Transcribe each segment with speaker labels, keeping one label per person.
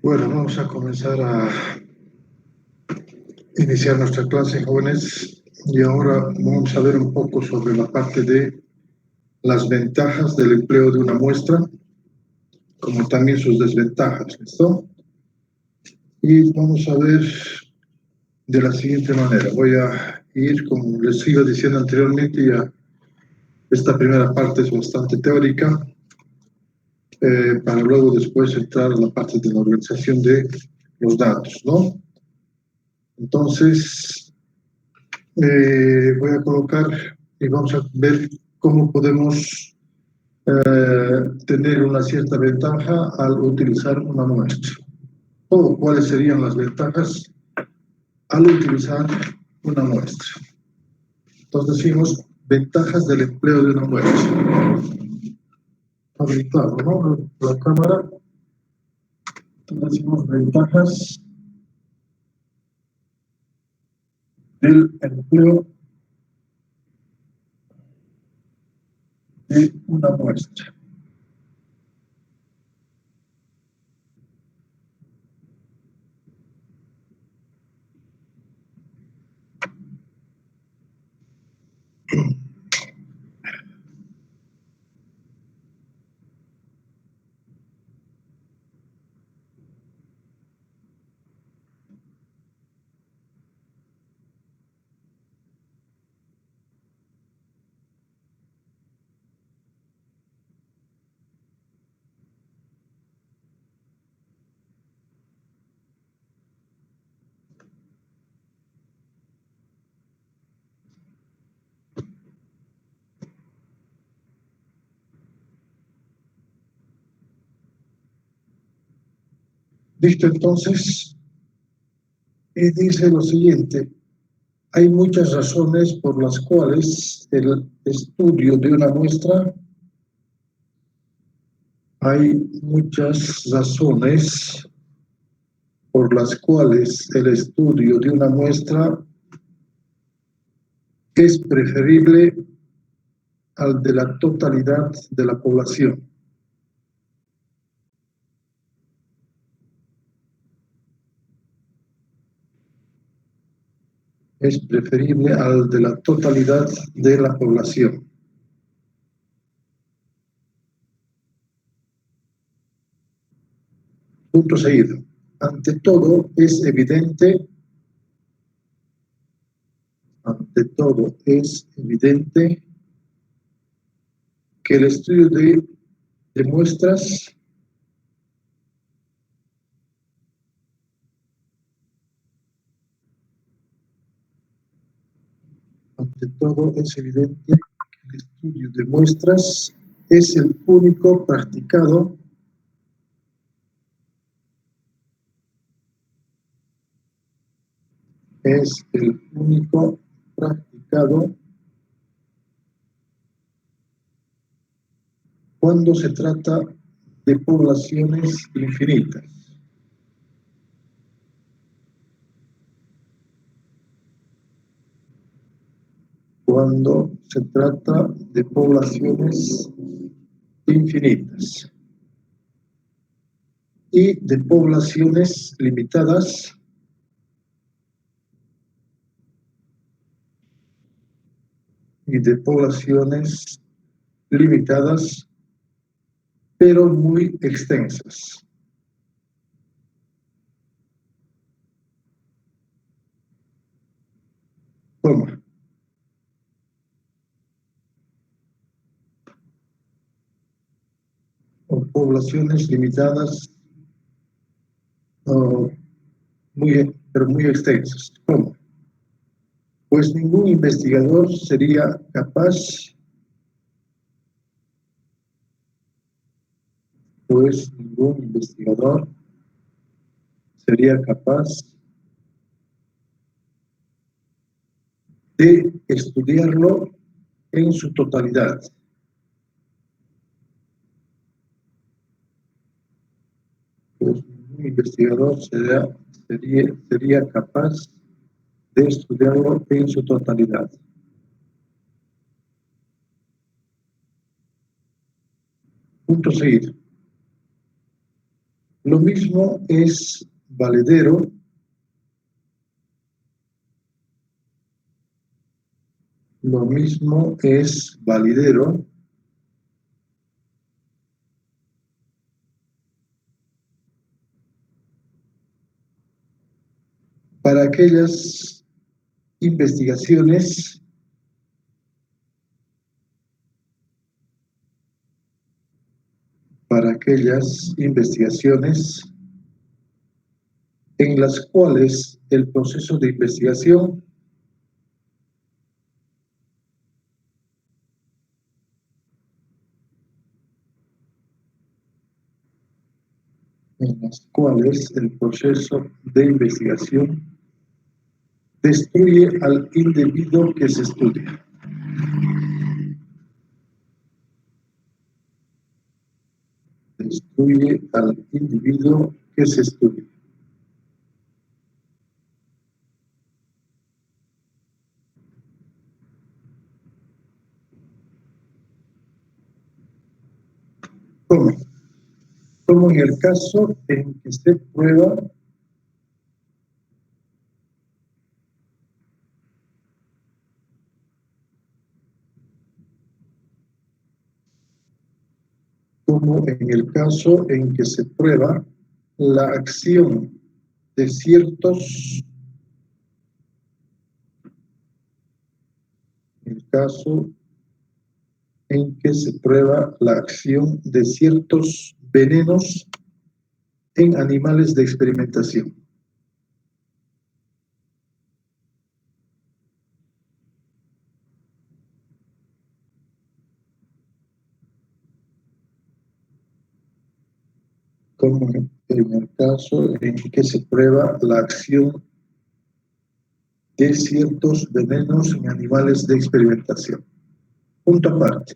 Speaker 1: Bueno, vamos a comenzar a iniciar nuestra clase, jóvenes, y ahora vamos a ver un poco sobre la parte de las ventajas del empleo de una muestra, como también sus desventajas, ¿listo? Y vamos a ver de la siguiente manera. Voy a ir, como les iba diciendo anteriormente, ya esta primera parte es bastante teórica, para luego después entrar a la parte de la organización de los datos, ¿no? Entonces, voy a colocar y vamos a ver cómo podemos tener una cierta ventaja al utilizar una muestra. O cuáles serían las ventajas al utilizar una muestra. Entonces decimos ventajas del empleo de una muestra. Habilitado, ¿no? La cámara. Entonces decimos ventajas del empleo de una muestra. Dicho entonces, dice lo siguiente: hay muchas razones por las cuales el estudio de una muestra, hay muchas razones por las cuales el estudio de una muestra es preferible al de la totalidad de la población. Es preferible al de la totalidad de la población. Punto seguido. Ante todo es evidente que el estudio de muestras ante todo es evidente que el estudio de muestras es el único practicado cuando se trata de poblaciones infinitas. Cuando se trata de poblaciones infinitas y de poblaciones limitadas, pero muy extensas. ¿Cómo? O poblaciones limitadas, pero muy extensas. ¿Cómo? Pues ningún investigador sería capaz de estudiarlo en su totalidad. Pues ningún investigador sería capaz de estudiarlo en su totalidad. Punto seguido. Lo mismo es valedero para aquellas investigaciones en las cuales el proceso de investigación destruye al individuo que se estudia. Destruye al individuo que se estudia. ¿Cómo? Como en el caso en que se prueba la acción de ciertos venenos en animales de experimentación. Como en el caso en que se prueba la acción de ciertos venenos en animales de experimentación. Punto aparte.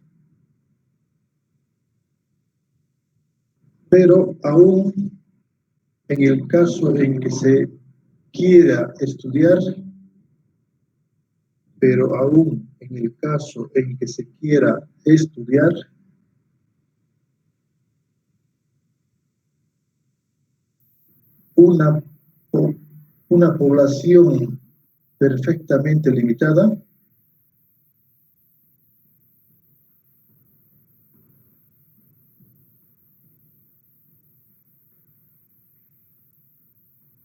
Speaker 1: Pero aún en el caso en que se quiera estudiar, una población perfectamente limitada,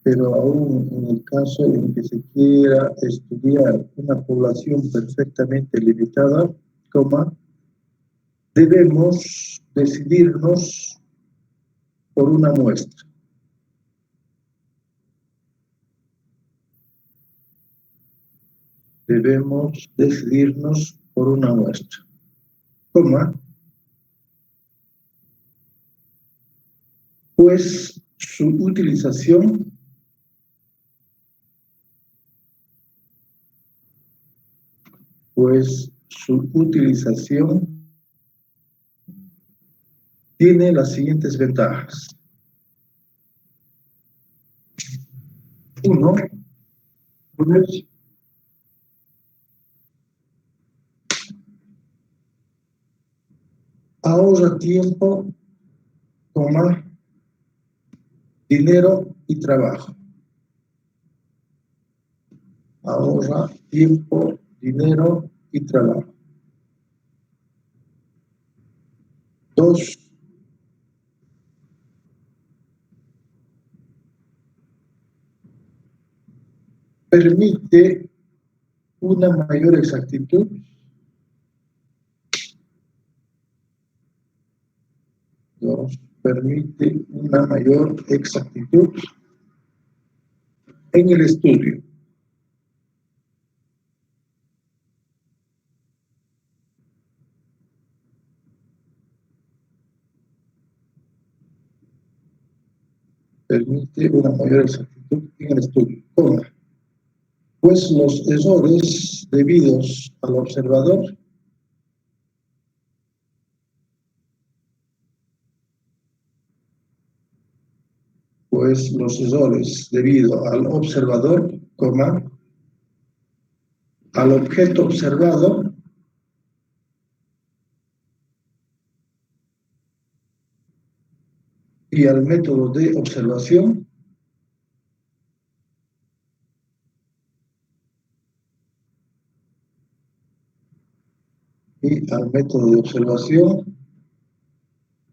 Speaker 1: pero aún en el caso en que se quiera estudiar una población perfectamente limitada, debemos decidirnos por una muestra. Pues su utilización tiene las siguientes ventajas. Uno, ahorra tiempo, dinero y trabajo. Ahorra tiempo, dinero y trabajo. Dos, permite una mayor exactitud en el estudio. ¿Cómo? Pues los errores debidos al observador al objeto observado y al método de observación,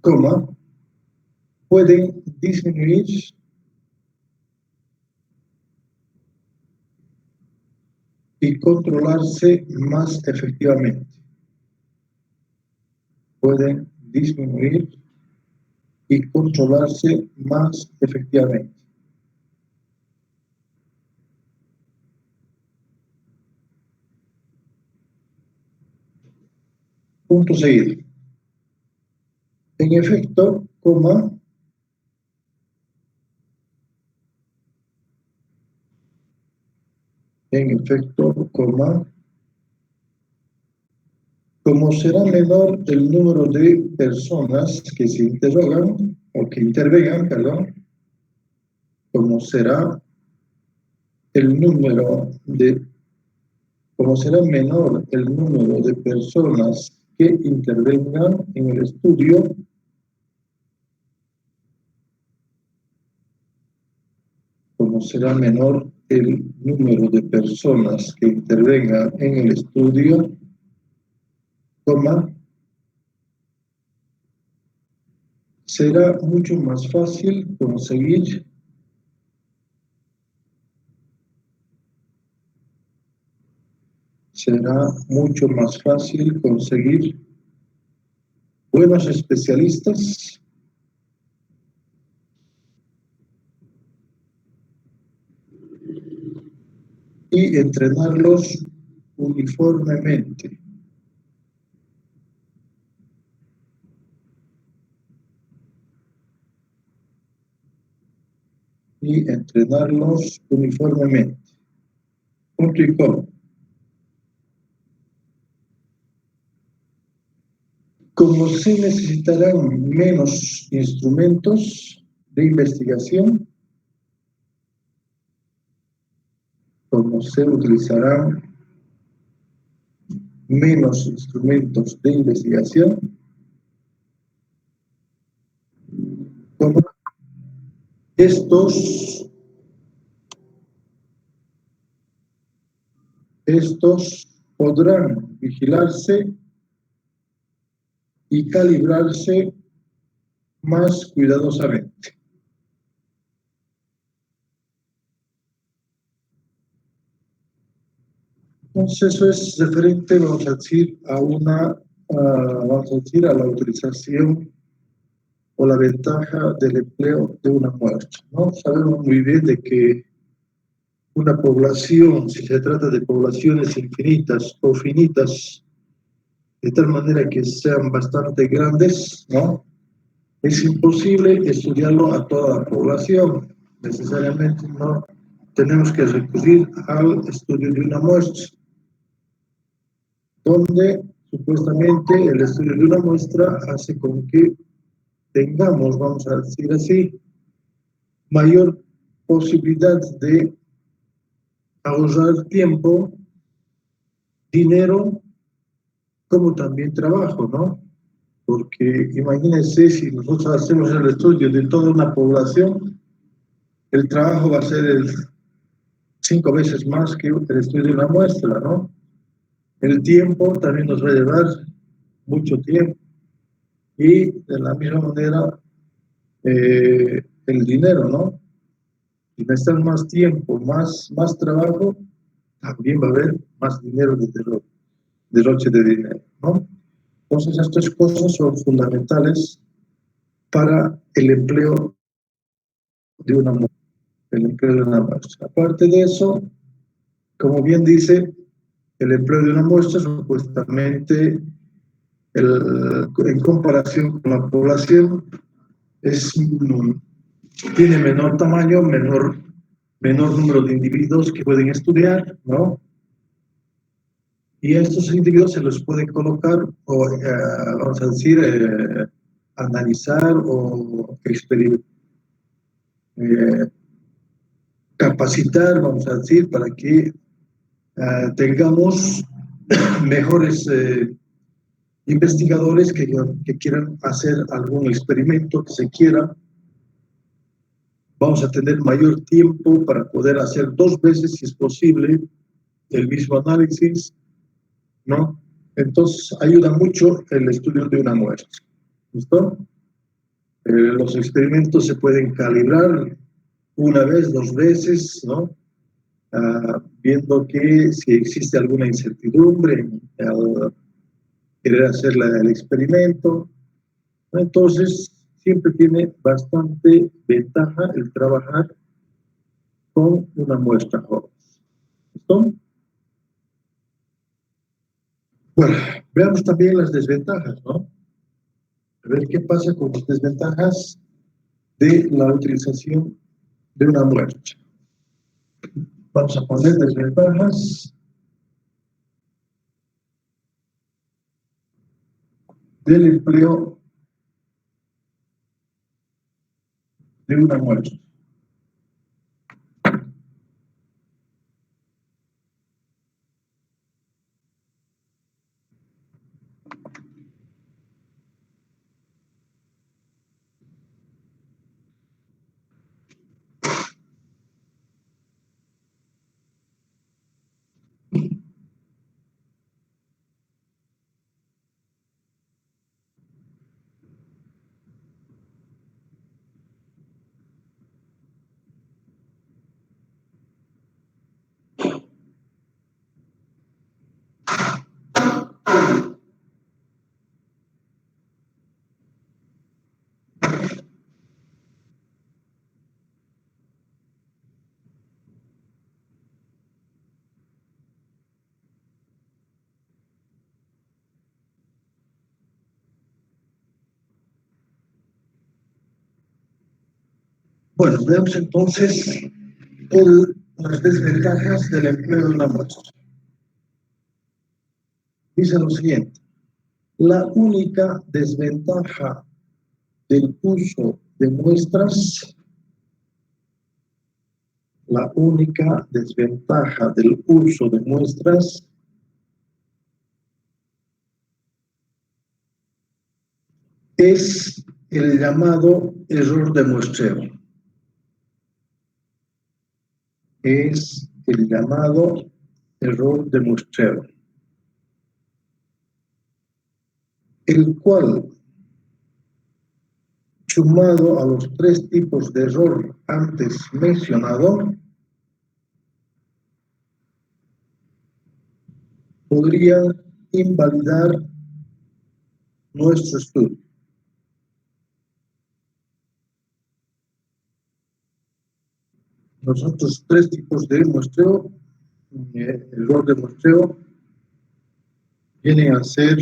Speaker 1: coma, pueden disminuir y controlarse más efectivamente. Pueden disminuir y controlarse más efectivamente. Punto seguido. En efecto, coma, como será menor el número de personas que se interrogan, o que intervengan, perdón, como será menor el número de personas que intervengan en el estudio, como será menor el número de personas que intervengan en el estudio, coma, será mucho más fácil conseguir buenos especialistas y entrenarlos uniformemente. Punto y coma. Como se necesitarán menos instrumentos de investigación, como se utilizarán menos instrumentos de investigación, como estos podrán vigilarse y calibrarse más cuidadosamente. Entonces eso es referente, vamos a decir, a la utilización o la ventaja del empleo de una muestra, ¿no? Sabemos muy bien de que una población, si se trata de poblaciones infinitas o finitas, de tal manera que sean bastante grandes, ¿no? Es imposible estudiarlo a toda la población. Necesariamente no tenemos que recurrir al estudio de una muestra, donde supuestamente el estudio de una muestra hace con que tengamos, vamos a decir así, mayor posibilidad de ahorrar tiempo, dinero, como también trabajo, ¿no? Porque imagínense, si nosotros hacemos el estudio de toda una población, el trabajo va a ser 5 veces más que el estudio de una muestra, ¿no? El tiempo también nos va a llevar mucho tiempo. Y de la misma manera, el dinero, ¿no? Si necesitan más tiempo, más trabajo, también va a haber más dinero de derroche de dinero, ¿no? Entonces, estas cosas son fundamentales para el empleo de una muestra. Aparte de eso, como bien dice, el empleo de una muestra supuestamente, en comparación con la población, tiene menor tamaño, menor número de individuos que pueden estudiar, ¿no? Y a estos individuos se los puede colocar, o vamos a decir, analizar o capacitar, vamos a decir, para que tengamos mejores investigadores que quieran hacer algún experimento que se quiera vamos a tener mayor tiempo para poder hacer 2 veces, si es posible, el mismo análisis, ¿no? Entonces, ayuda mucho el estudio de una muestra. ¿Listo? Los experimentos se pueden calibrar 1 vez, 2 veces, ¿no? Viendo que si existe alguna incertidumbre al querer hacer el experimento. Entonces, siempre tiene bastante ventaja el trabajar con una muestra joven. ¿Listo? Bueno, veamos también las desventajas, ¿no? A ver qué pasa con las desventajas de la utilización de una muestra. Vamos a poner desventajas del empleo de una muestra. Bueno, veamos entonces las desventajas del empleo de una muestra. Dice lo siguiente: la única desventaja del uso de muestras, la única desventaja del uso de muestras es el llamado error de muestreo. Es el llamado error de muestreo, el cual, sumado a los 3 tipos de error antes mencionado, podría invalidar nuestro estudio. Los otros 3 tipos de muestreo, error de muestreo, vienen a ser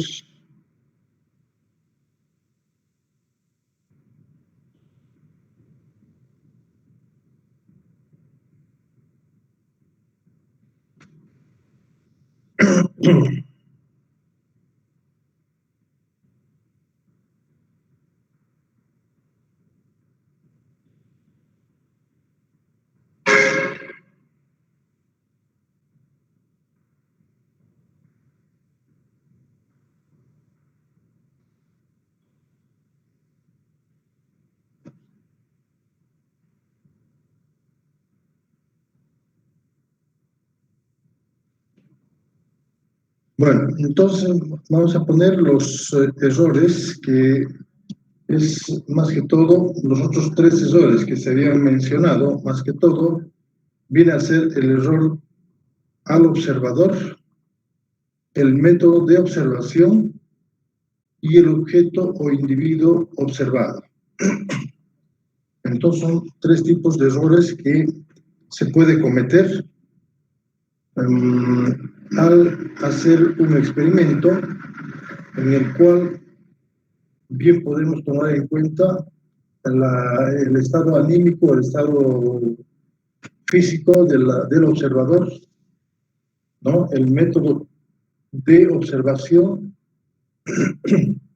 Speaker 1: bueno, entonces vamos a poner los errores, que es más que todo, los otros 3 errores que se habían mencionado, más que todo, viene a ser el error al observador, el método de observación y el objeto o individuo observado. Entonces son 3 tipos de errores que se puede cometer al hacer un experimento en el cual bien podemos tomar en cuenta el estado anímico, el estado físico del observador, ¿no? El método de observación,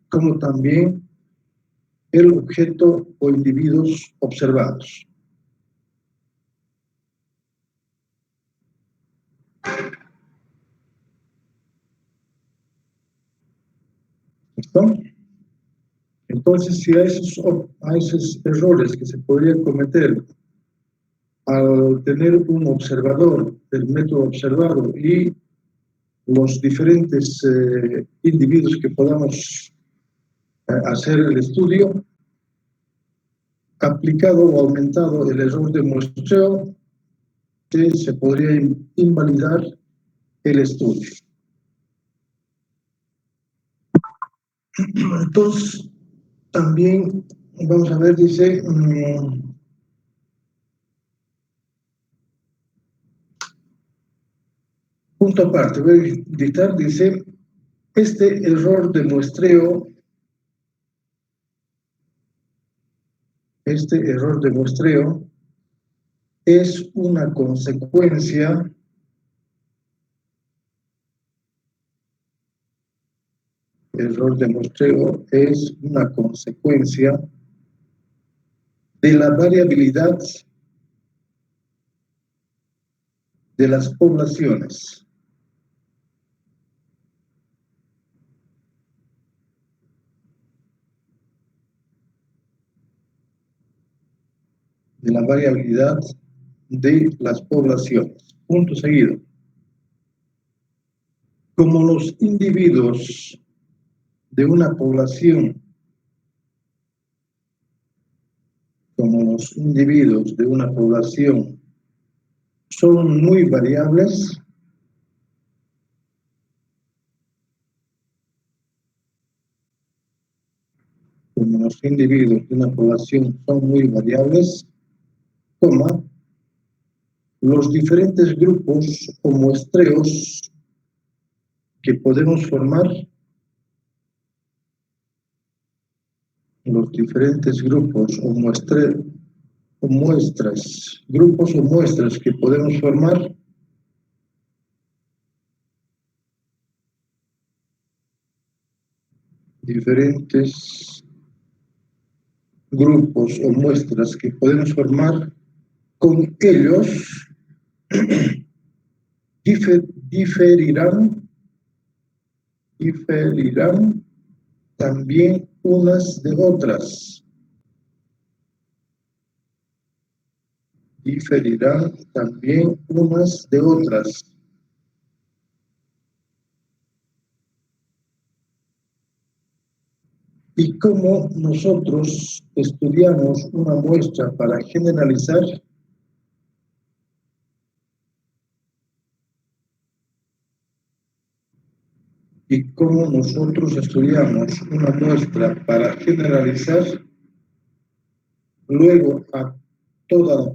Speaker 1: como también el objeto o individuos observados. ¿Listo? Entonces, si a esos errores que se podrían cometer al tener un observador del método observado y los diferentes individuos que podamos hacer el estudio, aplicado o aumentado el error de muestreo, que se podría invalidar el estudio. Entonces, también vamos a ver, dice, punto aparte, voy a dictar, dice, este error de muestreo es una consecuencia de la variabilidad de las poblaciones. De la variabilidad de las poblaciones. Punto seguido. Como los individuos de una población son muy variables, los diferentes grupos o muestreos que podemos formar, muestras que podemos formar con ellos diferirán también unas de otras. Y como nosotros estudiamos una muestra para generalizar, luego a toda la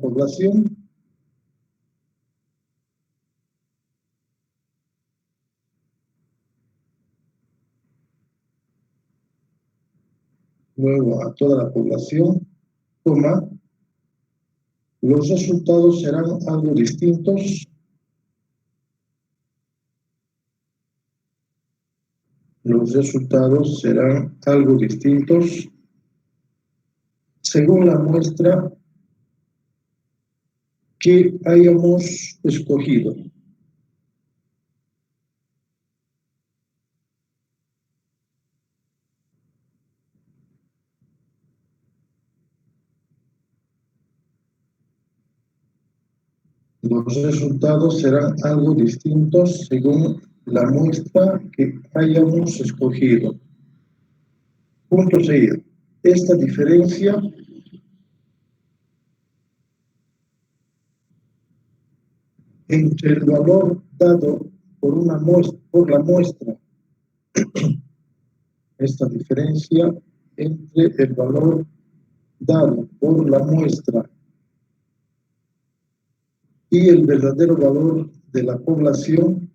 Speaker 1: población, los resultados serán algo distintos según la muestra que hayamos escogido. Los resultados serán algo distintos según la muestra que hayamos escogido. Punto seguido. Esta diferencia entre el valor dado por la muestra, esta diferencia entre el valor dado por la muestra y el verdadero valor de la población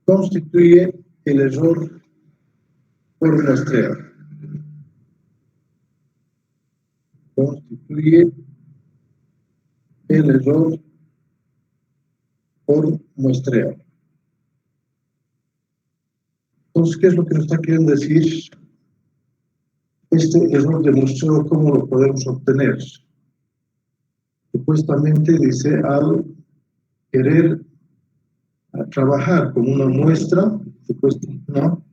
Speaker 1: constituye el error por muestreo. Entonces, ¿qué es lo que nos está queriendo decir este error de muestreo? ¿Cómo lo podemos obtener? Supuestamente dice, al querer a trabajar con una muestra, pues, ¿no?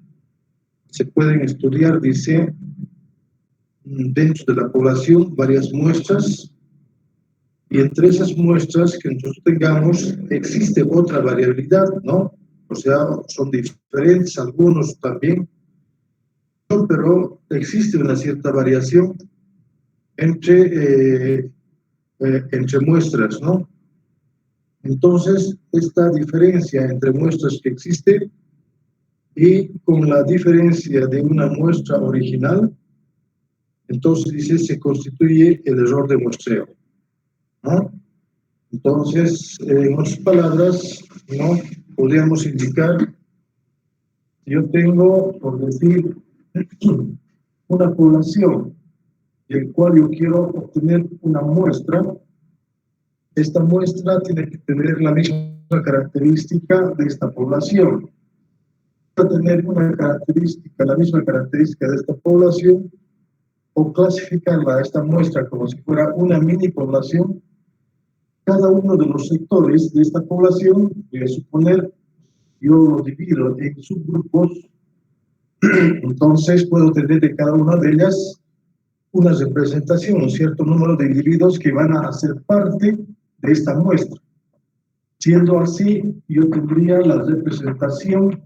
Speaker 1: Se pueden estudiar, dice, dentro de la población varias muestras, y entre esas muestras que nosotros tengamos existe otra variabilidad, ¿no? O sea, son diferentes algunos también, pero existe una cierta variación entre muestras, ¿no? Entonces, esta diferencia entre muestras que existe y con la diferencia de una muestra original, entonces dice, se constituye el error de muestreo, ¿no? Entonces, en otras palabras, ¿no? Podríamos indicar, yo tengo, por decir, una población del cual yo quiero obtener una muestra. Esta muestra tiene que tener la misma característica de esta población. Para tener una característica, la misma característica de esta población, o clasificarla a esta muestra como si fuera una mini población, cada uno de los sectores de esta población, voy a suponer, yo lo divido en subgrupos, entonces puedo tener de cada una de ellas una representación, un cierto número de individuos que van a hacer parte de esta muestra. Siendo así, yo tendría la representación,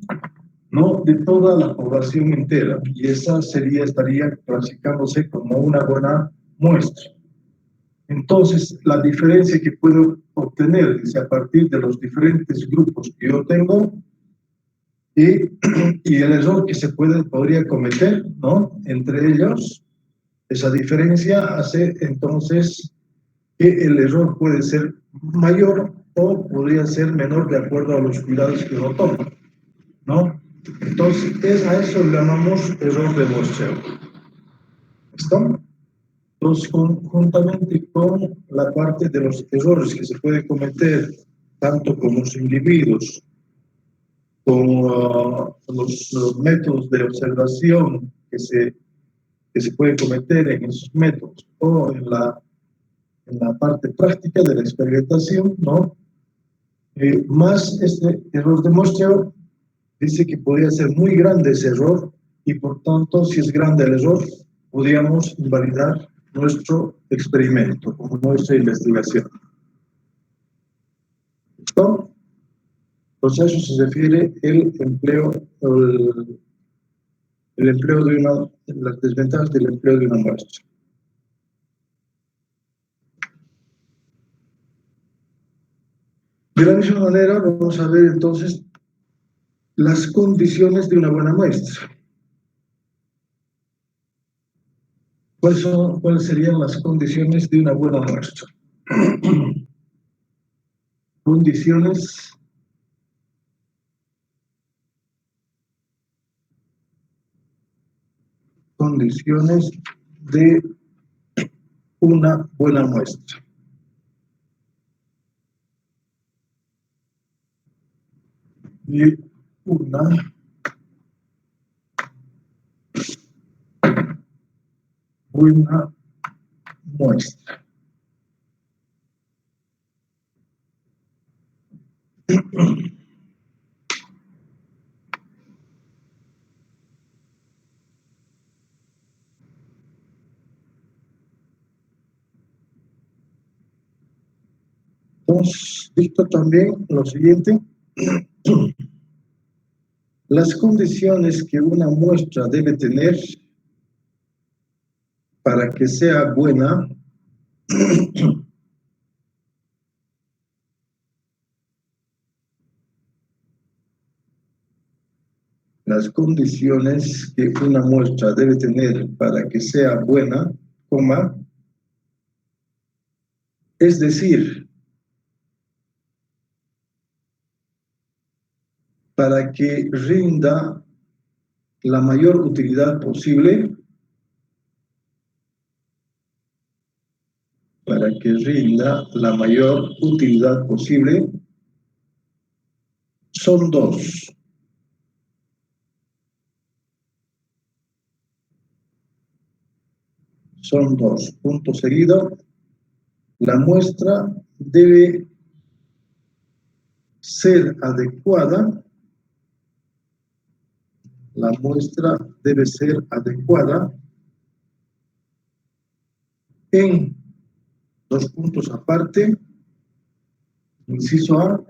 Speaker 1: ¿no?, de toda la población entera, y esa estaría clasificándose como una buena muestra. Entonces, la diferencia que puedo obtener es a partir de los diferentes grupos que yo tengo y el error que podría cometer, ¿no?, entre ellos, esa diferencia hace entonces que el error puede ser mayor o podría ser menor de acuerdo a los cuidados que uno toma, ¿no? Entonces, a eso le llamamos error de muestreo. ¿Listo? Entonces, juntamente con la parte de los errores que se puede cometer tanto con los individuos como los métodos de observación que se pueden cometer en esos métodos o en la parte práctica de la experimentación, ¿no? Más este error de muestreo, dice que podría ser muy grande ese error y por tanto, si es grande el error, podríamos invalidar nuestro experimento o nuestra investigación. ¿Listo? Entonces, a eso se refiere el empleo de las desventajas del empleo de una muestra. De la misma manera, vamos a ver entonces las condiciones de una buena muestra. ¿Cuáles serían las condiciones de una buena muestra? Condiciones de una buena muestra. De una buena muestra. Entonces, visto también lo siguiente, las condiciones que una muestra debe tener para que sea buena las condiciones que una muestra debe tener para que sea buena, coma, es decir, para que rinda la mayor utilidad posible, para que rinda la mayor utilidad posible, son dos. Son dos. Punto seguido. La muestra debe ser adecuada, la muestra debe ser adecuada en dos puntos aparte, inciso A,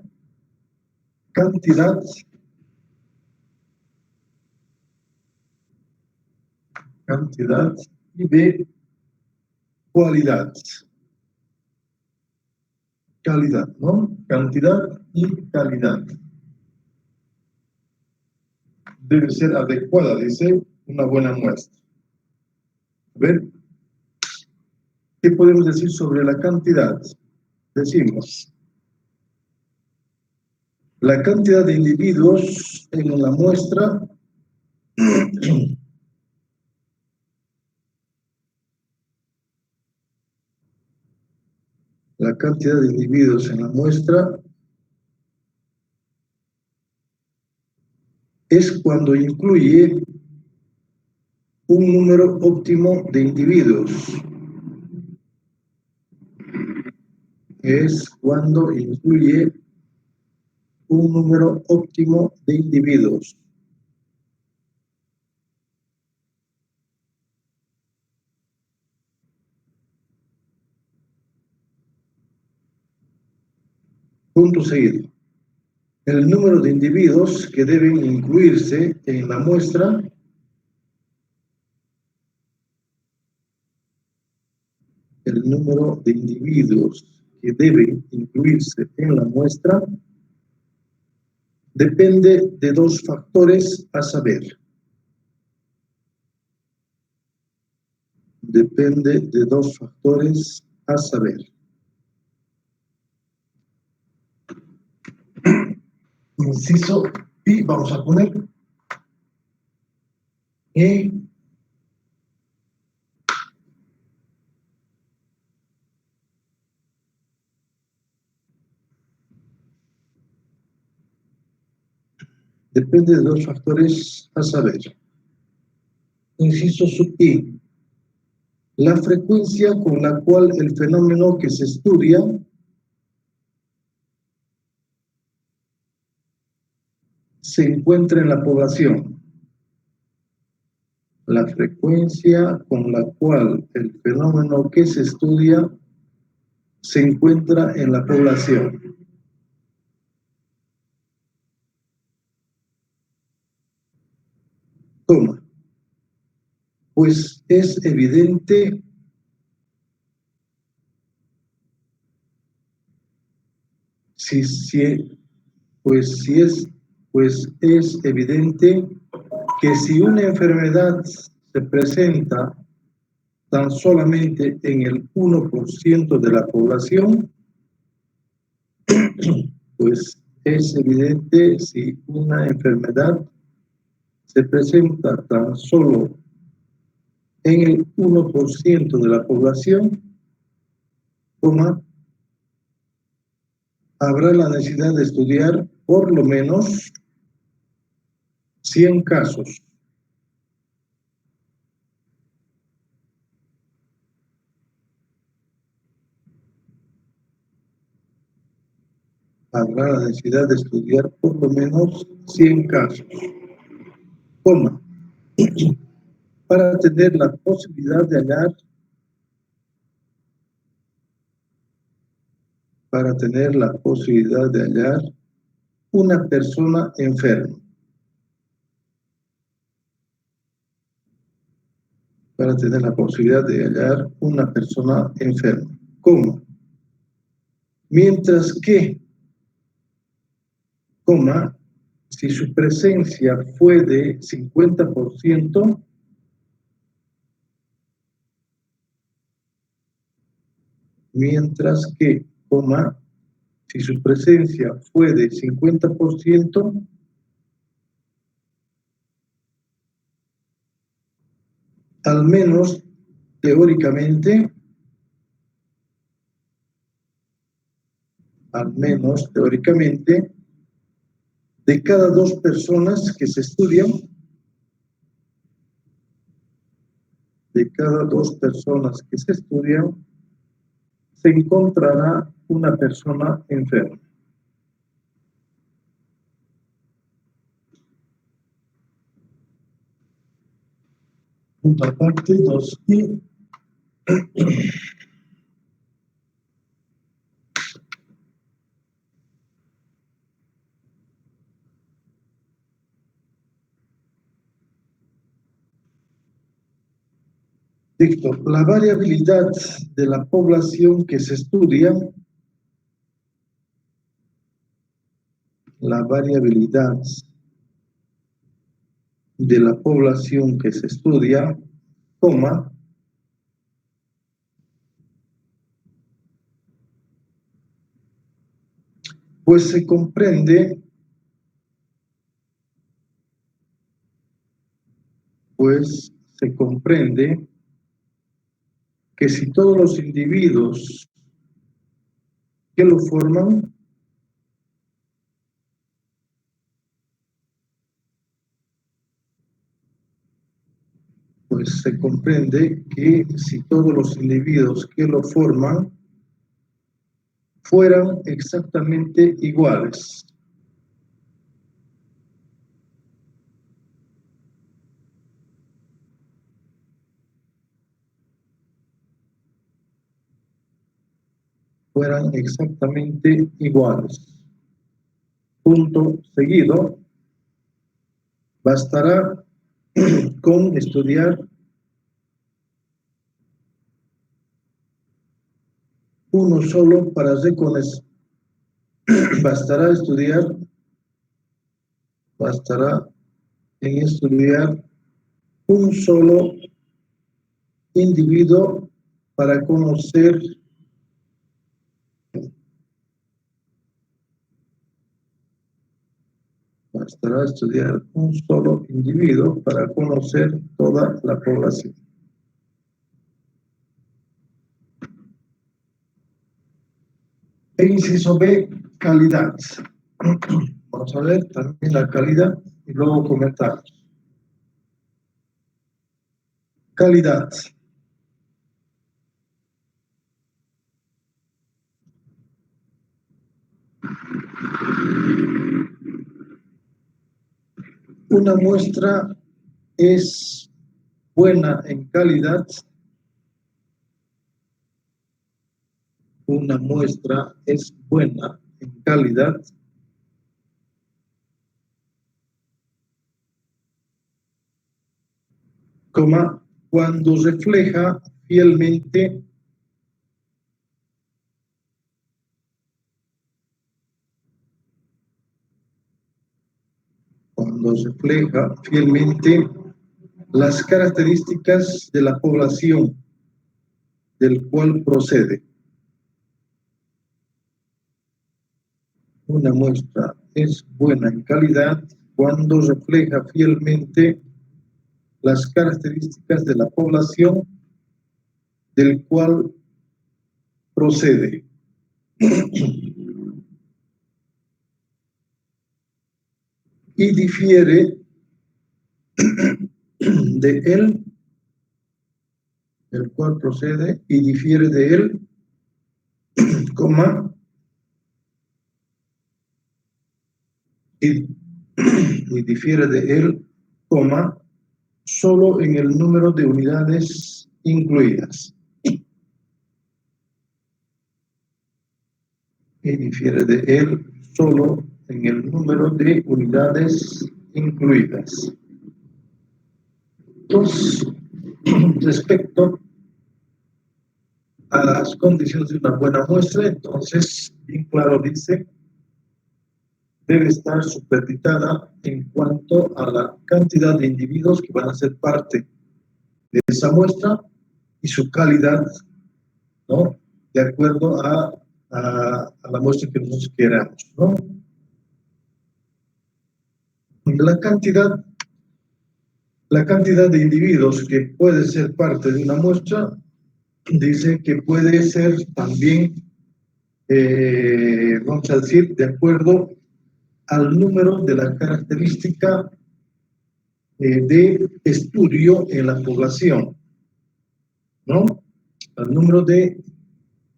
Speaker 1: cantidad y B, cualidad. Calidad, ¿no? Cantidad y calidad. Debe ser adecuada, dice, una buena muestra. A ver, ¿qué podemos decir sobre la cantidad? Decimos, la cantidad de individuos en la muestra la cantidad de individuos en la muestra es cuando incluye un número óptimo de individuos. Es cuando incluye un número óptimo de individuos. Punto seguido. El número de individuos que deben incluirse en la muestra el número de individuos que deben incluirse en la muestra depende de dos factores a saber. Depende de dos factores a saber. Inciso y vamos a poner depende de dos factores a saber. Inciso sub I. La frecuencia con la cual el fenómeno que se estudia se encuentra en la población. La frecuencia con la cual el fenómeno que se estudia se encuentra en la población. Toma. Pues es evidente pues es evidente que si una enfermedad se presenta tan solamente en el 1% de la población, pues es evidente si una enfermedad se presenta tan solo en el 1% de la población, habrá la necesidad de estudiar por lo menos 100 casos. Habrá la necesidad de estudiar por lo menos 100 casos, para tener la posibilidad de hallar una persona enferma. Para tener la posibilidad de hallar una persona enferma. ¿Cómo? Mientras que, si su presencia fue de 50%, mientras que, si su presencia fue de 50%, al menos teóricamente, de cada 2 personas que se estudian, se encontrará una persona enferma. punto aparte, 2i. Dicto, la variabilidad de la población que se estudia, la variabilidad de la población que se estudia, coma, pues se comprende, que si todos los individuos que lo forman pues se comprende que si todos los individuos que lo forman fueran exactamente iguales, punto seguido, bastará con estudiar uno solo para reconocer, bastará en estudiar un solo individuo para conocer bastará estudiar un solo individuo para conocer toda la población. E inciso B, calidad. Vamos a ver también la calidad y luego comentarios. Calidad. Una muestra es buena en calidad. Una muestra es buena en calidad coma, cuando refleja fielmente las características de la población del cual procede. Una muestra es buena en calidad cuando refleja fielmente las características de la población del cual procede. Y difiere de él, del cual procede, y difiere de él, coma, y difiere de él, coma, solo en el número de unidades incluidas. Y difiere de él solo en el número de unidades incluidas. Entonces, respecto a las condiciones de una buena muestra, entonces, bien claro dice, debe estar supeditada en cuanto a la cantidad de individuos que van a ser parte de esa muestra y su calidad, ¿no? De acuerdo a la muestra que nosotros queramos, ¿no? La cantidad de individuos que puede ser parte de una muestra dice que puede ser también, vamos a decir, de acuerdo al número de la característica de estudio en la población, ¿no? Al número de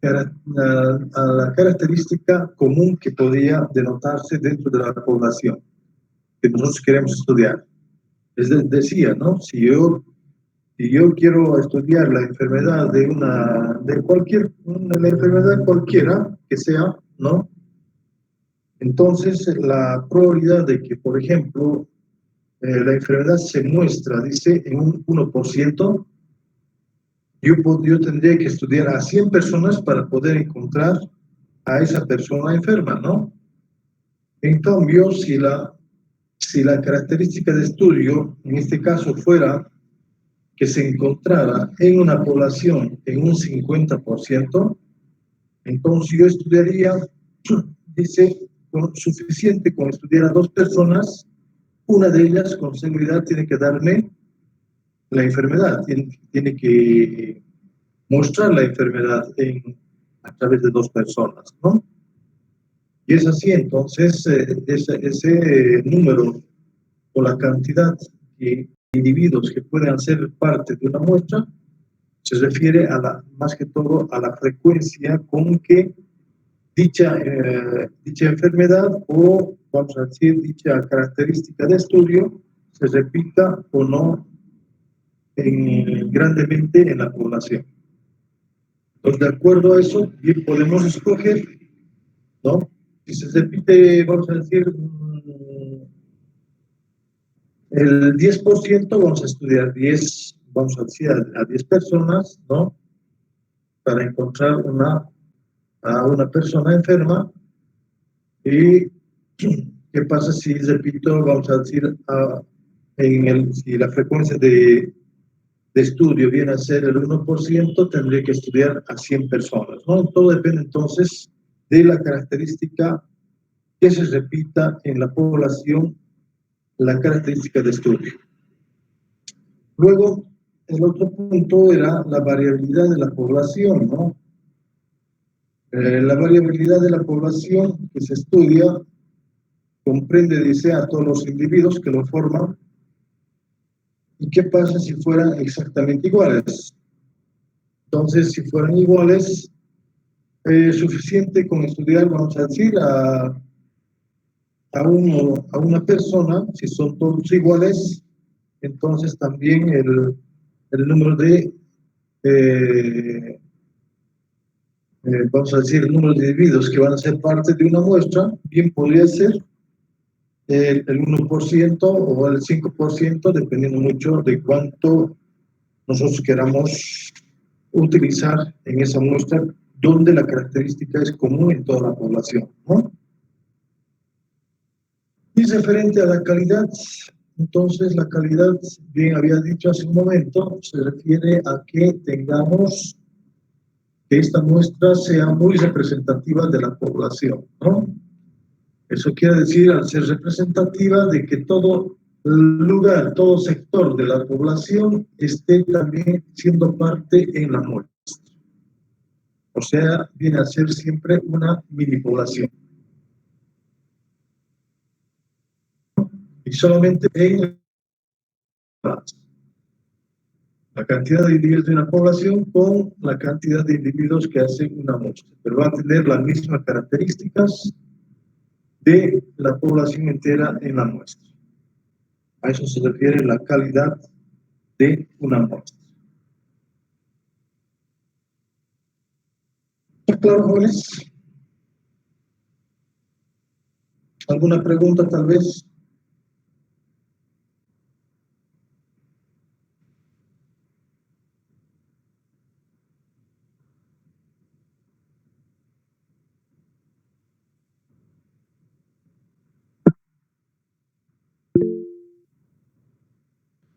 Speaker 1: a la característica común que podría denotarse dentro de la población que nosotros queremos estudiar. Decía, ¿no? Si yo si yo quiero estudiar la enfermedad la enfermedad cualquiera que sea, ¿no? Entonces, la probabilidad de que, por ejemplo, la enfermedad se muestra, dice, en un 1%, yo tendría que estudiar a 100 personas para poder encontrar a esa persona enferma, ¿no? En cambio, si la característica de estudio, en este caso, fuera que se encontrara en una población en un 50%, entonces yo estudiaría, dice, suficiente con estudiar a 2 personas, una de ellas con seguridad tiene que darme la enfermedad, tiene que mostrar la enfermedad a través de 2 personas, ¿no? Y es así, entonces, ese número o la cantidad de individuos que puedan ser parte de una muestra se refiere más que todo a la frecuencia con que dicha enfermedad o, vamos a decir, dicha característica de estudio se repita o no grandemente en la población. Entonces, de acuerdo a eso, bien podemos escoger, ¿no? Si se repite, vamos a decir, el 10%, vamos a estudiar 10, vamos a decir, a 10 personas, ¿no? Para encontrar a una persona enferma. ¿Y qué pasa si, repito, vamos a decir, si la frecuencia de estudio viene a ser el 1%, tendría que estudiar a 100 personas, ¿no? Todo depende entonces de la característica que se repita en la población, la característica de estudio. Luego, el otro punto era la variabilidad de la población, ¿no? La variabilidad de la población que se estudia comprende, dice, a todos los individuos que lo forman. ¿Y qué pasa si fueran exactamente iguales? Entonces, si fueran iguales, suficiente con estudiar, vamos a decir, a una persona, si son todos iguales, entonces también el número eh, vamos a decir, el número de individuos que van a ser parte de una muestra, bien podría ser el 1% o el 5%, dependiendo mucho de cuánto nosotros queramos utilizar en esa muestra, donde la característica es común en toda la población, ¿no? Y referente a la calidad, entonces la calidad, bien había dicho hace un momento, se refiere a que tengamos que esta muestra sea muy representativa de la población, ¿no? Eso quiere decir, al ser representativa, de que todo lugar, todo sector de la población esté también siendo parte en la muestra. O sea, viene a ser siempre una mini población. Y solamente en la cantidad de individuos de una población con la cantidad de individuos que hacen una muestra. Pero va a tener las mismas características de la población entera en la muestra. A eso se refiere la calidad de una muestra. ¿Está claro, jóvenes? ¿Alguna pregunta tal vez?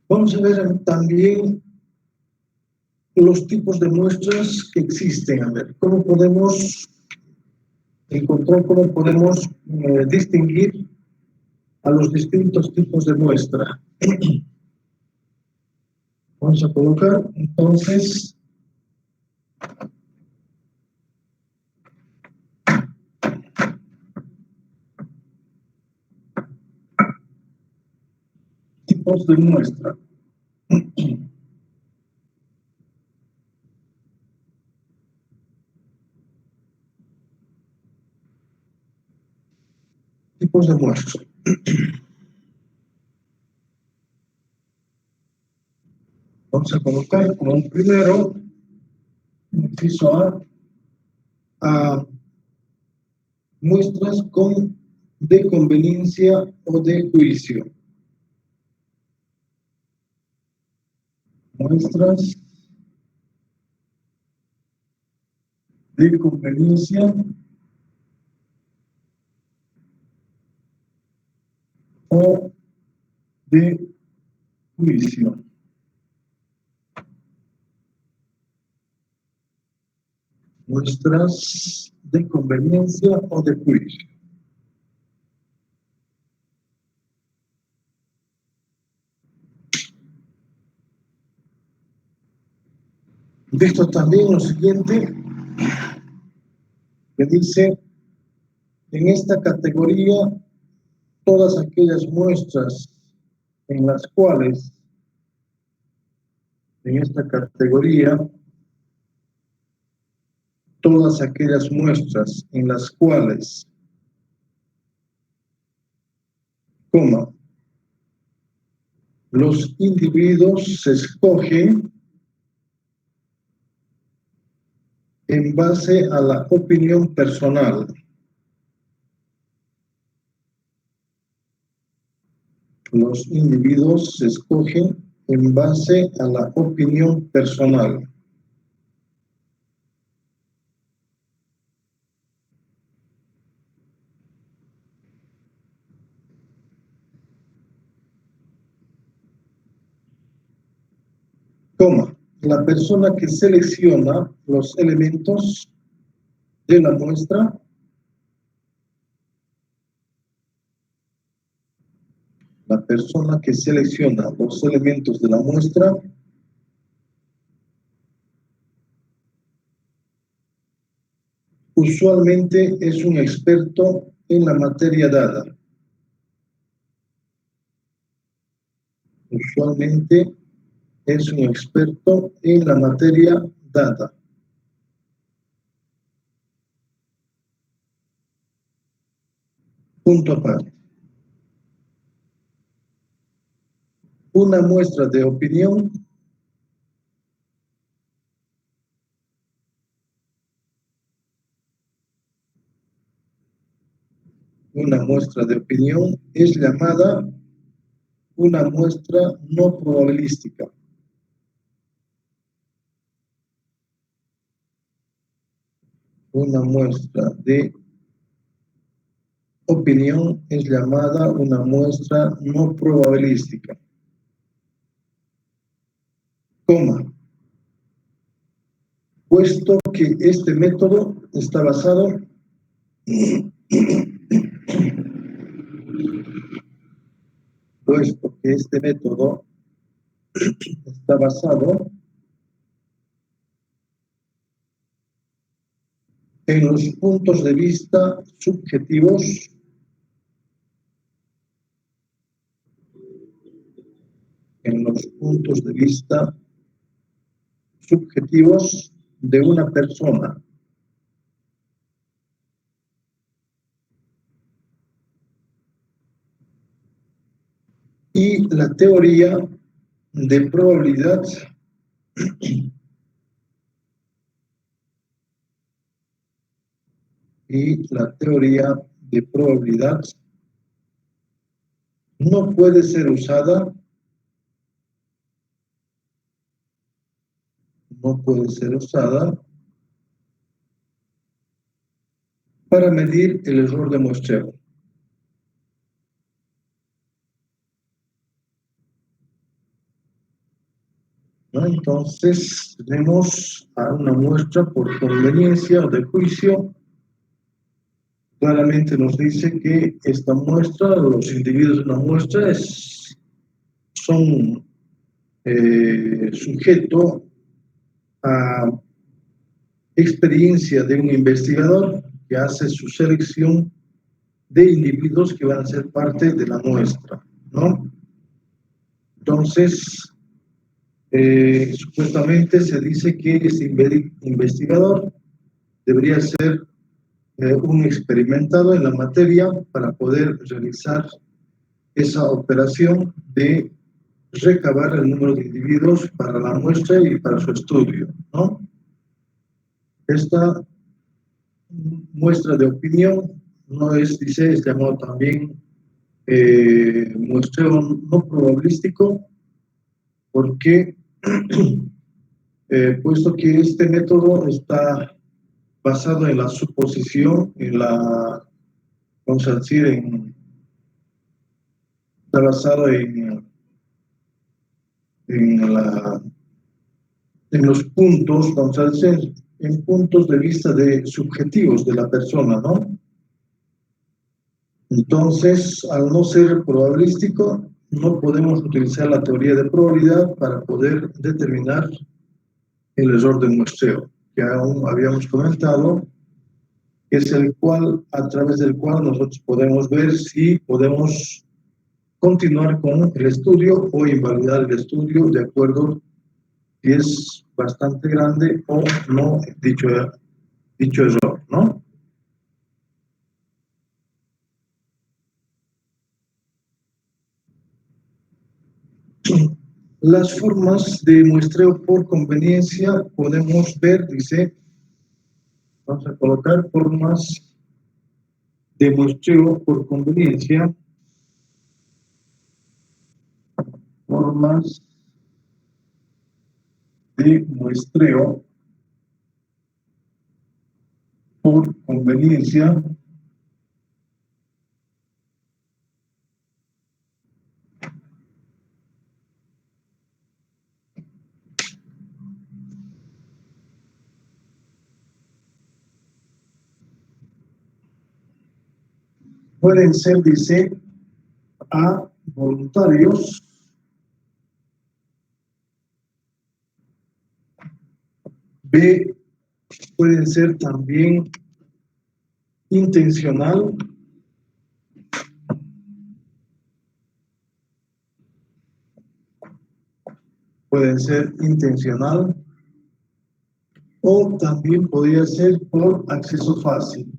Speaker 1: Vamos a ver también los tipos de muestras que existen. A ver, ¿cómo podemos encontrar, cómo podemos distinguir a los distintos tipos de muestra? Vamos a colocar, entonces, tipos de muestra. Tipos de muestra. Vamos a colocar como un primero, inciso A, muestras de conveniencia o de juicio. Muestras de conveniencia o de juicio. Muestras de conveniencia o de juicio. Visto también lo siguiente, que dice, en esta categoría, todas aquellas muestras en las cuales, en esta categoría, todas aquellas muestras en las cuales, coma, los individuos se escogen en base a la opinión personal. Los individuos se escogen en base a la opinión personal. Coma, la persona que selecciona los elementos de la muestra usualmente es un experto en la materia dada. Usualmente es un experto en la materia dada. Punto aparte. Una muestra de opinión es llamada una muestra no probabilística. Una muestra de opinión es llamada una muestra no probabilística. Coma. Puesto que este método está basado en los puntos de vista subjetivos de una persona. Y la teoría de probabilidad no puede ser usada para medir el error de muestreo. ¿No? Entonces, tenemos a una muestra por conveniencia o de juicio. Claramente nos dice que esta muestra, los individuos de una muestra, son sujetos a experiencia de un investigador que hace su selección de individuos que van a ser parte de la muestra, ¿no? Entonces, supuestamente se dice que este investigador debería ser un experimentado en la materia para poder realizar esa operación de recabar el número de individuos para la muestra y para su estudio, ¿no? Esta muestra de opinión no es, dice, es llamado también muestreo no probabilístico, porque puesto que este método está basado en la suposición, vamos a decir, está basado en los puntos, vamos a decir, en puntos de vista subjetivos de la persona, ¿no? Entonces, al no ser probabilístico, no podemos utilizar la teoría de probabilidad para poder determinar el error de muestreo, que aún habíamos comentado, que es a través del cual nosotros podemos ver si podemos continuar con el estudio o invalidar el estudio de acuerdo si es bastante grande o no dicho error, ¿no? Las formas de muestreo por conveniencia podemos ver, dice, vamos a colocar formas de muestreo por conveniencia, formas de muestreo por conveniencia. Pueden ser, dice, A, voluntarios, B, pueden ser también intencional, o también podría ser por acceso fácil.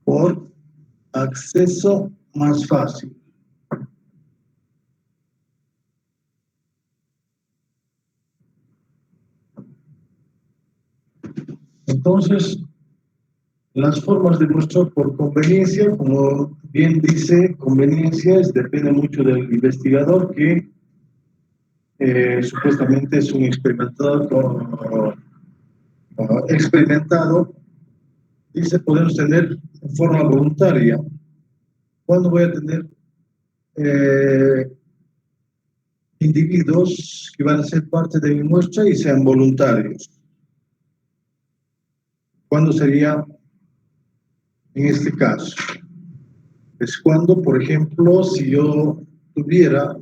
Speaker 1: Por acceso más fácil. Entonces, las formas de muestreo por conveniencia, como bien dice, conveniencia depende mucho del investigador que supuestamente es un experimentado, dice podemos tener en forma voluntaria. ¿Cuándo voy a tener individuos que van a ser parte de mi muestra y sean voluntarios? ¿Cuándo sería en este caso? Es cuando, por ejemplo, si yo tuviera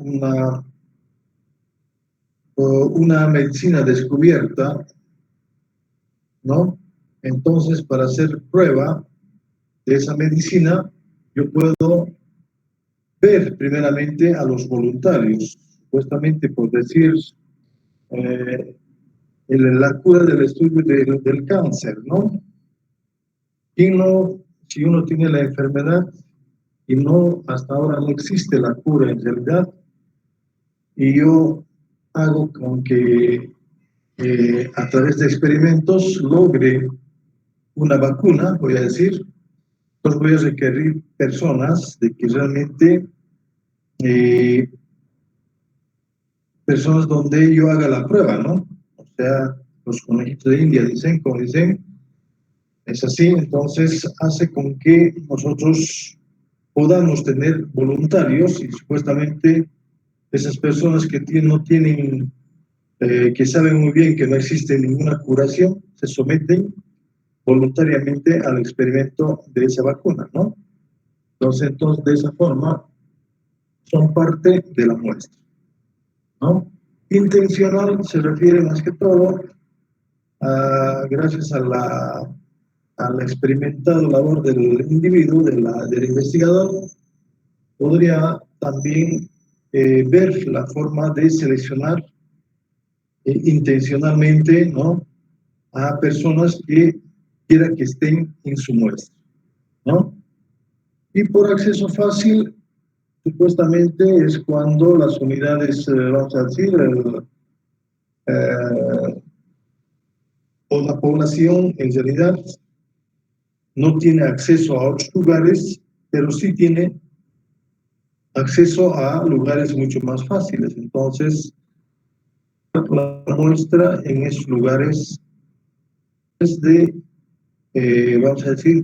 Speaker 1: una medicina descubierta, ¿no? Entonces, para hacer prueba de esa medicina, yo puedo ver primeramente a los voluntarios, supuestamente por decir la cura del estudio del cáncer, ¿no? Si uno tiene la enfermedad y hasta ahora no existe la cura en realidad, y yo hago con que a través de experimentos logre una vacuna, voy a decir, entonces voy a requerir personas de que realmente, personas donde yo haga la prueba, ¿no? O sea, los conejitos de India dicen, como dicen, es así, entonces hace con que nosotros podamos tener voluntarios y supuestamente esas personas que no tienen, que saben muy bien que no existe ninguna curación, se someten voluntariamente al experimento de esa vacuna, ¿no? Entonces, de esa forma, son parte de la muestra, ¿no? Intencional se refiere más que todo gracias a la experimentada labor del individuo, del investigador, podría también ver la forma de seleccionar intencionalmente, ¿no?, a personas que quiera que estén en su muestra, ¿no? Y por acceso fácil, supuestamente es cuando las unidades, vamos a decir, o la población en realidad no tiene acceso a otros lugares, pero sí tiene acceso a lugares mucho más fáciles. Entonces, la muestra en esos lugares es de, vamos a decir,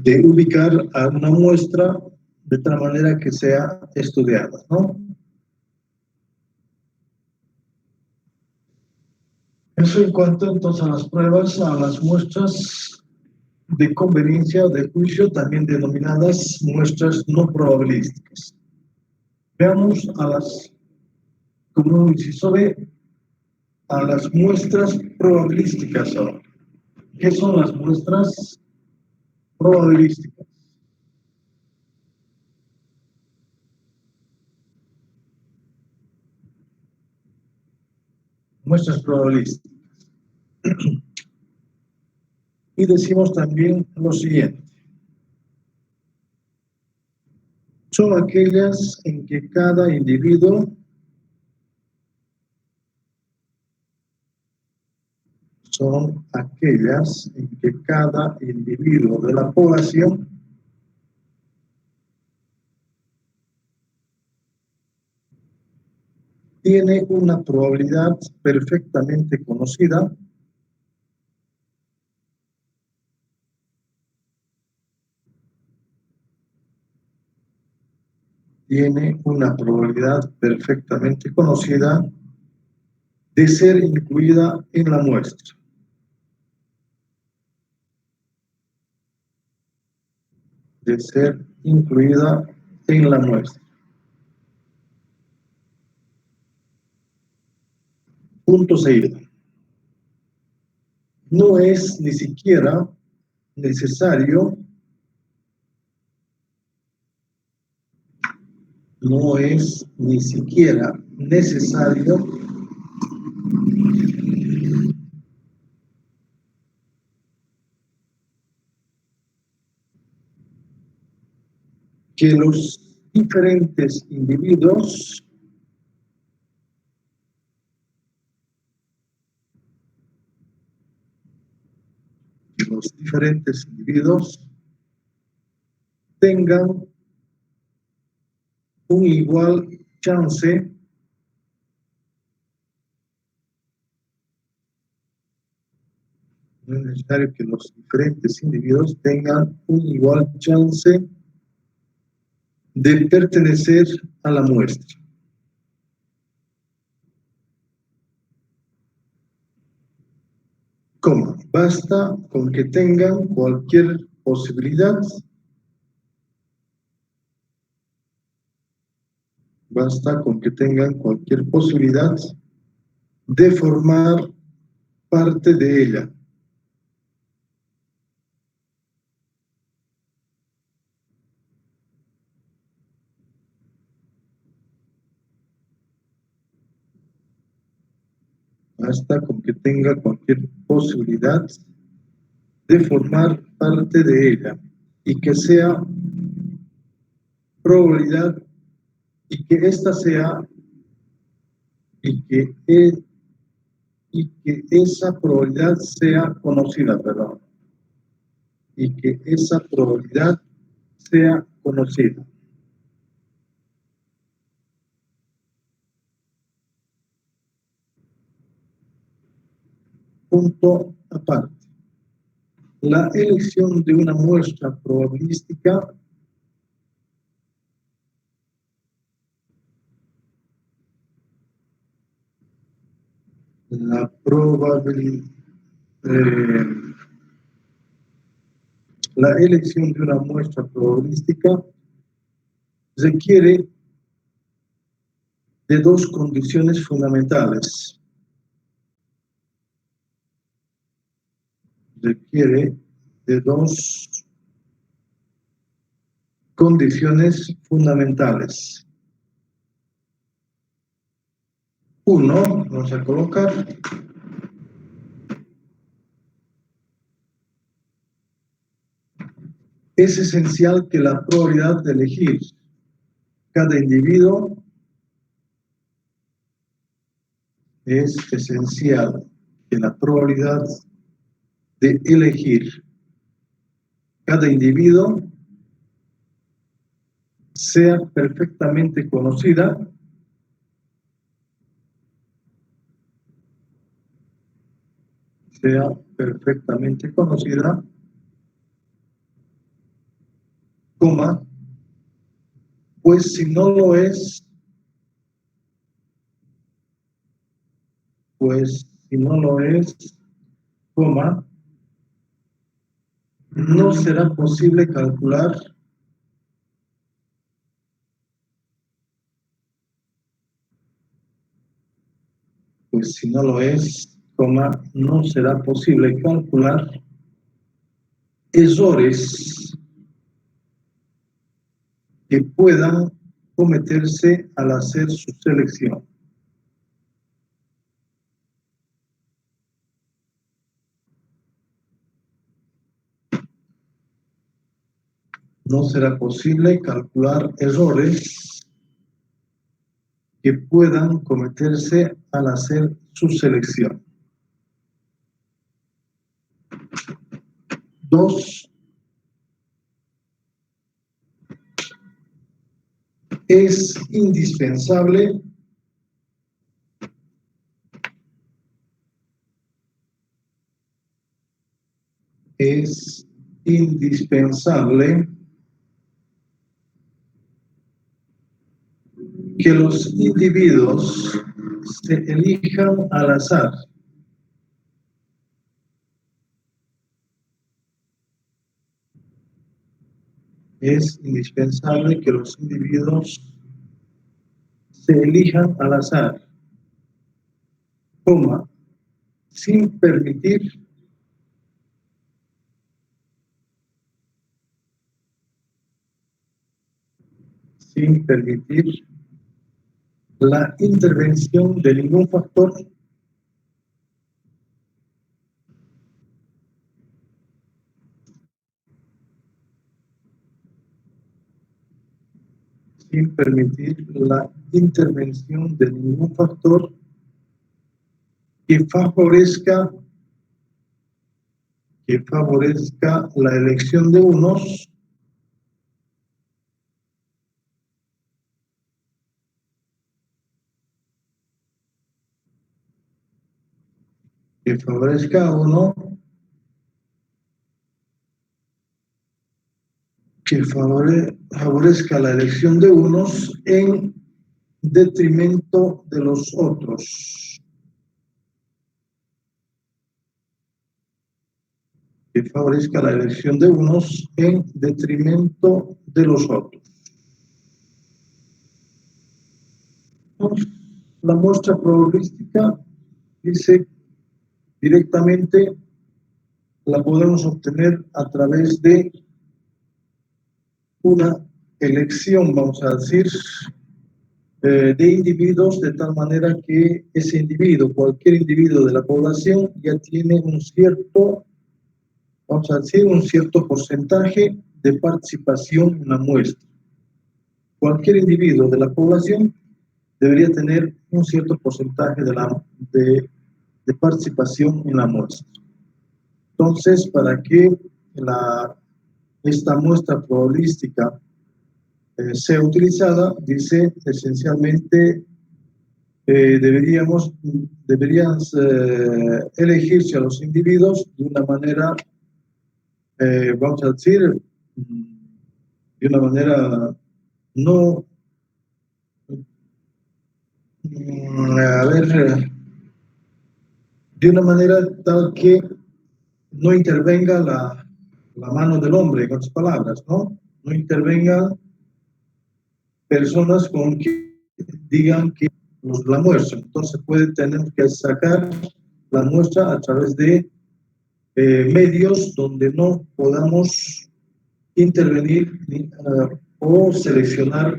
Speaker 1: de ubicar a una muestra de tal manera que sea estudiada, ¿no? Eso en cuanto entonces a las pruebas, a las muestras de conveniencia o de juicio, también denominadas muestras no probabilísticas. Veamos a las, como un inciso B, a las muestras probabilísticas ahora. ¿Qué son las muestras probabilísticas? Muestras probabilísticas. Y decimos también lo siguiente. Son aquellas en que cada individuo son aquellas en que cada individuo de la población tiene una probabilidad perfectamente conocida de ser incluida en la muestra. De ser incluida en la muestra. Punto seguido. No es ni siquiera necesario, no es ni siquiera necesario que los diferentes individuos tengan un igual chance no es necesario que los diferentes individuos tengan un igual chance de pertenecer a la muestra. ¿Cómo? Basta con que tengan cualquier posibilidad, de formar parte de ella. Basta con que tenga cualquier posibilidad de formar parte de ella y que sea probabilidad y que esta sea y que, esa probabilidad sea conocida, perdón, y que esa probabilidad sea conocida. Punto aparte. La elección de una muestra probabilística la elección de una muestra probabilística requiere de dos condiciones fundamentales. Requiere de dos condiciones fundamentales. Uno, vamos a colocar, Es esencial que la probabilidad de elegir cada individuo es esencial que la probabilidad de elegir cada individuo sea perfectamente conocida coma, pues si no lo es, coma, no será posible calcular no será posible calcular errores que puedan cometerse al hacer su selección. No será posible calcular errores que puedan cometerse al hacer su selección. 2. Es indispensable que los individuos se elijan al azar. Es indispensable que los individuos se elijan al azar, coma, sin permitir la intervención de ningún factor que favorezca la elección de unos en detrimento de los otros. Que favorezca la elección de unos en detrimento de los otros. La muestra probabilística dice directamente la podemos obtener a través de una elección, vamos a decir, de individuos, de tal manera que ese individuo, cualquier individuo de la población, ya tiene un cierto porcentaje de participación en la muestra. Cualquier individuo de la población debería tener un cierto porcentaje de participación en la muestra. Entonces, para que esta muestra probabilística sea utilizada, dice esencialmente deberían elegirse a los individuos de una manera, vamos a decir, de una manera no, de una manera tal que no intervenga la mano del hombre, en otras palabras, ¿no? No intervengan personas con que digan que la muestra. Entonces puede tener que sacar la muestra a través de medios donde no podamos intervenir o seleccionar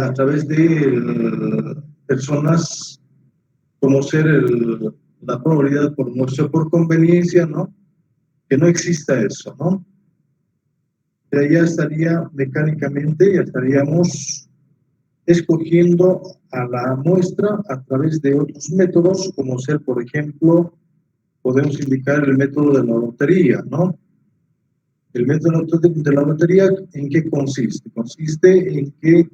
Speaker 1: a través de personas, conocer la probabilidad por muestra por conveniencia, ¿no? Que no exista eso, ¿no? pero ya estaría mecánicamente, ya estaríamos escogiendo a la muestra a través de otros métodos, como ser, por ejemplo, podemos indicar el método de la lotería, ¿no? El método de la lotería, ¿en qué consiste? Consiste en que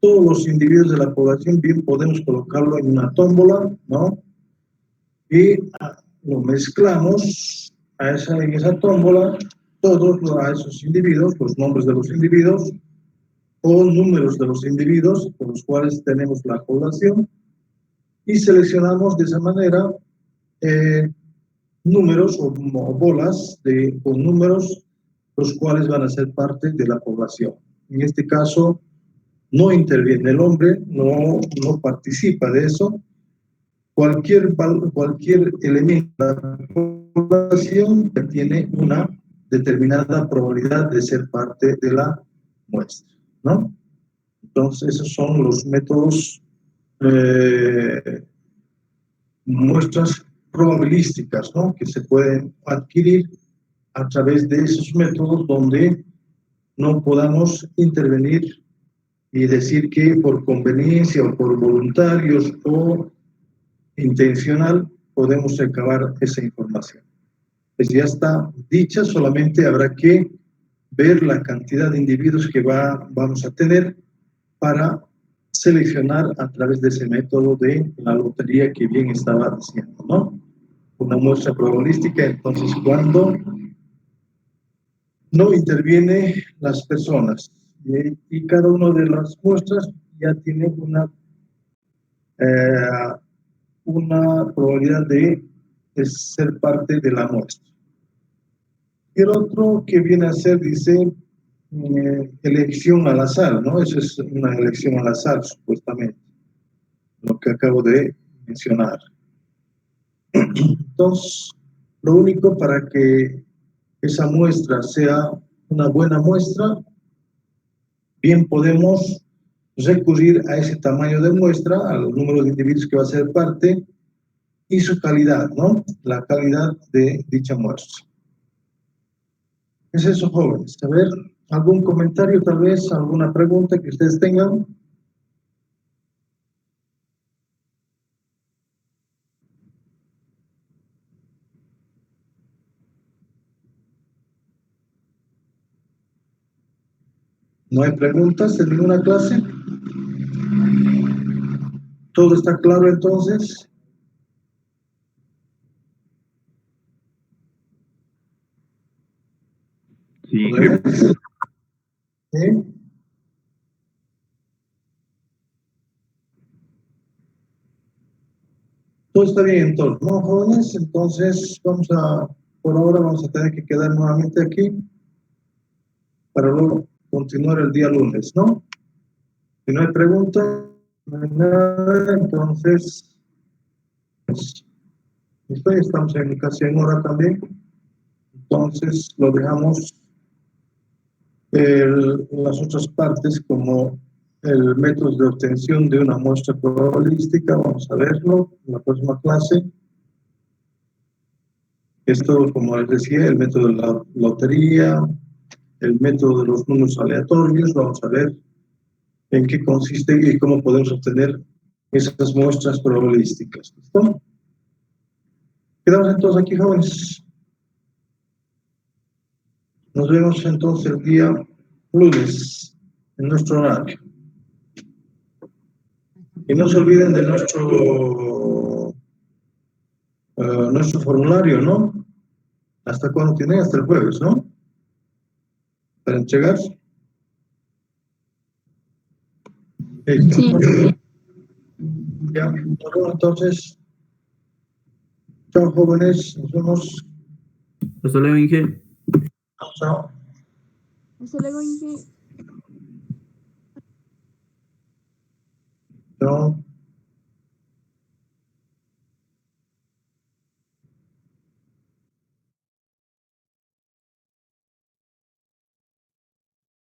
Speaker 1: todos los individuos de la población, bien podemos colocarlo en una tómbola, ¿no? Y lo mezclamos en esa tómbola, todos a esos individuos, los nombres de los individuos, o números de los individuos con los cuales tenemos la población, y seleccionamos de esa manera números o bolas con números los cuales van a ser parte de la población. En este caso, no interviene el hombre, no participa de eso. Cualquier elemento de la población tiene una determinada probabilidad de ser parte de la muestra, ¿no? Entonces, esos son los métodos, muestras probabilísticas, ¿no? Que se pueden adquirir a través de esos métodos donde no podamos intervenir y decir que por conveniencia o por voluntarios o intencional podemos recabar esa información. Pues ya está dicha, solamente habrá que ver la cantidad de individuos que vamos a tener para seleccionar a través de ese método de la lotería que bien estaba diciendo, ¿no? Una muestra probabilística, entonces, cuando no interviene las personas y cada una de las muestras ya tiene una probabilidad de ser parte de la muestra. Y el otro que viene a ser, dice, elección al azar, ¿no? Eso es una elección al azar, supuestamente, lo que acabo de mencionar. Entonces, lo único para que esa muestra sea una buena muestra, bien podemos recurrir a ese tamaño de muestra, al número de individuos que va a ser parte, y su calidad, ¿no? La calidad de dicha muestra. Es eso, jóvenes. A ver, ¿algún comentario, tal vez, alguna pregunta que ustedes tengan? ¿No hay preguntas en ninguna clase? ¿Todo está claro entonces?
Speaker 2: Sí.
Speaker 1: ¿Sí? Todo está bien entonces, ¿no, jóvenes? Entonces, por ahora vamos a tener que quedar nuevamente aquí para luego continuar el día lunes, ¿no? Si no hay preguntas, no hay nada, entonces, pues, estamos casi en hora también, entonces lo dejamos las otras partes como el método de obtención de una muestra probabilística. Vamos a verlo en la próxima clase. Esto, como les decía, el método de la lotería, el método de los números aleatorios. Vamos a ver en qué consiste y cómo podemos obtener esas muestras probabilísticas. ¿Listo? Quedamos entonces aquí, jóvenes. Nos vemos entonces el día lunes en nuestro horario. Y no se olviden de nuestro formulario, ¿no? ¿Hasta cuándo tienen? Hasta el jueves, ¿no? Para entregar.
Speaker 3: Sí.
Speaker 1: Ya, bueno, entonces, chao, jóvenes, nos vemos.
Speaker 2: Hasta luego, Inge.
Speaker 1: Chao.
Speaker 3: Hasta luego, Inge.
Speaker 1: Chao.